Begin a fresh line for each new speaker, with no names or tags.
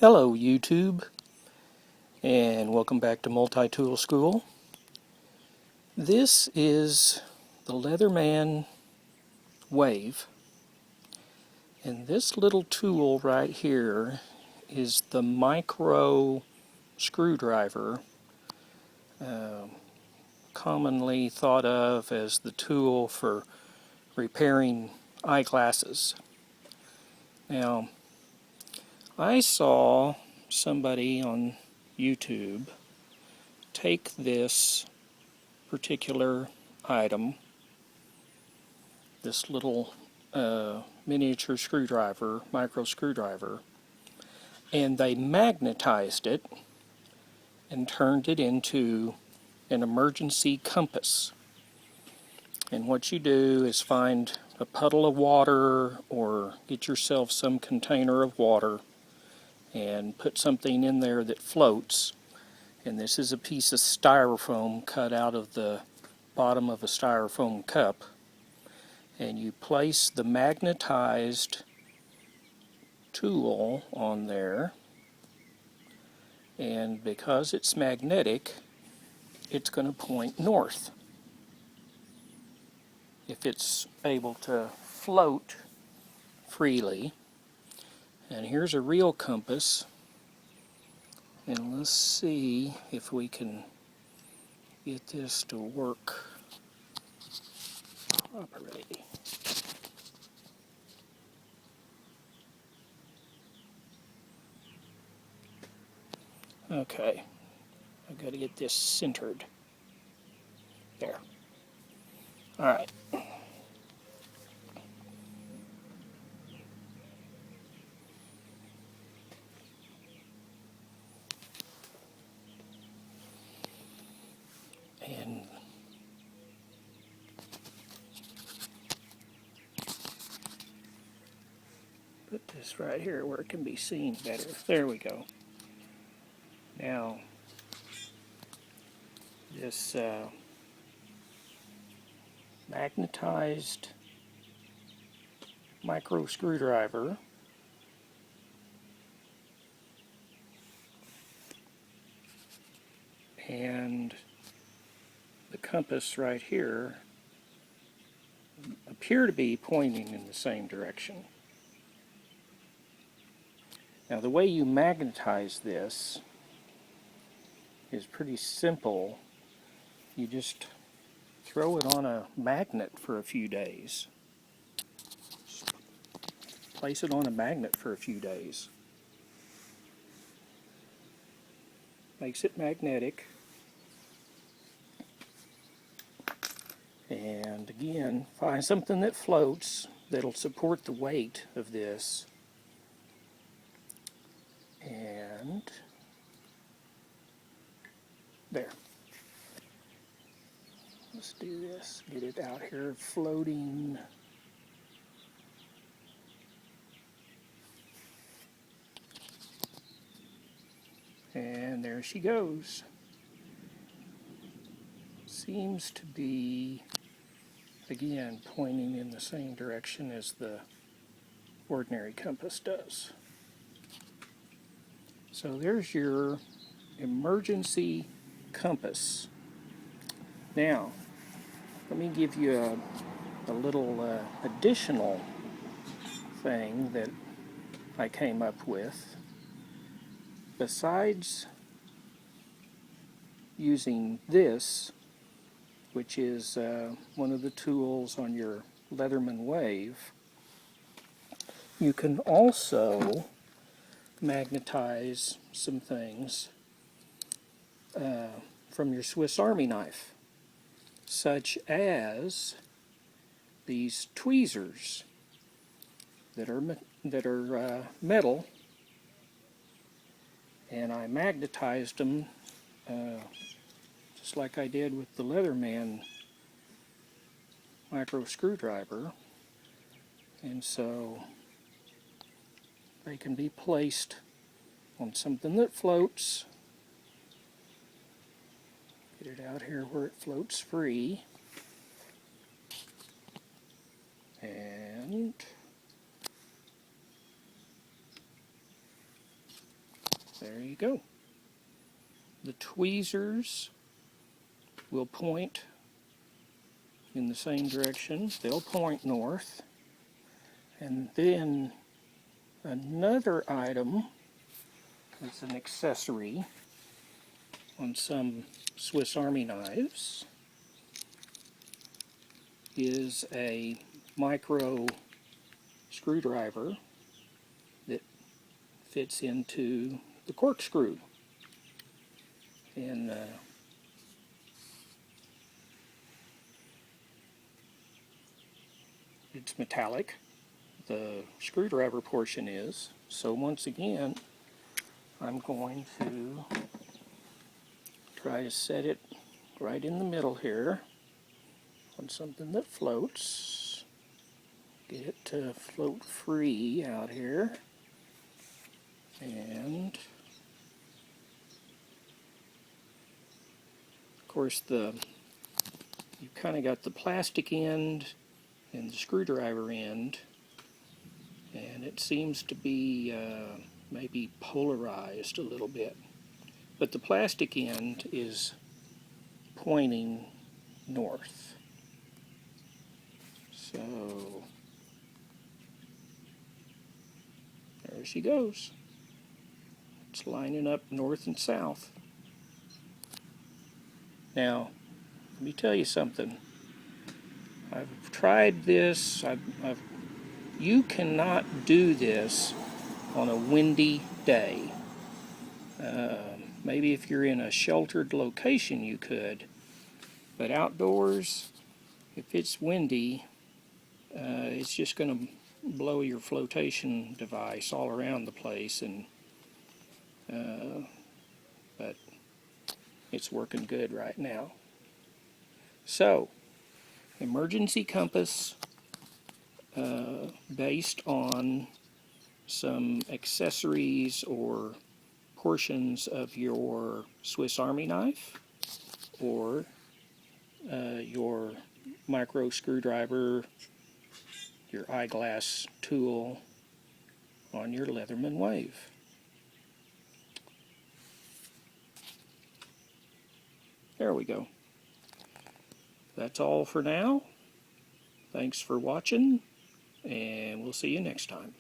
Hello YouTube, and welcome back to Multi-Tool School. This is the Leatherman Wave, and this little tool right here is the micro screwdriver, commonly thought of as the tool for repairing eyeglasses. Now, I saw somebody on YouTube take this particular item, this little miniature screwdriver, micro screwdriver, and they magnetized it and turned it into an emergency compass. And what you do is find a puddle of water or get yourself some container of water and put something in there that floats. And this is a piece of styrofoam cut out of the bottom of a styrofoam cup. And you place the magnetized tool on there. And because it's magnetic, it's going to point north. If it's able to float freely. And here's a real compass. And let's see if we can get this to work properly. Okay, I've got to get this centered. There. All right. And put this right here where it can be seen better. There we go. Now, this magnetized micro screwdriver and the compass right here appear to be pointing in the same direction. Now, the way you magnetize this is pretty simple. You just throw it on a magnet for a few days. Just place it on a magnet for a few days. Makes it magnetic. And again, find something that floats that'll support the weight of this. And there. Let's do this. Get it out here floating. And there she goes. Seems to be, again, pointing in the same direction as the ordinary compass does. So there's your emergency compass. Now, let me give you a little additional thing that I came up with. Besides using this, which is one of the tools on your Leatherman Wave, you can also magnetize some things from your Swiss Army knife, such as these tweezers that are metal, and I magnetized them just like I did with the Leatherman micro screwdriver, and so they can be placed on something that floats. Get it out here where it floats free. And There you go. The tweezers will point in the same direction. They'll point north. And then another item that's an accessory on some Swiss Army knives is a micro screwdriver that fits into the corkscrew. And it's metallic. The screwdriver portion is. So once again, I'm going to try to set it right in the middle here on something that floats. Get it to float free out here. And of course you've kind of got the plastic end and the screwdriver end, and it seems to be maybe polarized a little bit. But the plastic end is pointing north. So there she goes. It's lining up north and south. Now, let me tell you something. I've tried this. You cannot do this on a windy day. Maybe if you're in a sheltered location you could, but outdoors, if it's windy, it's just going to blow your flotation device all around the place, and but it's working good right now. So, emergency compass based on some accessories or portions of your Swiss Army knife, or your micro screwdriver, your eyeglass tool on your Leatherman Wave. There we go. That's all for now. Thanks for watching, and we'll see you next time.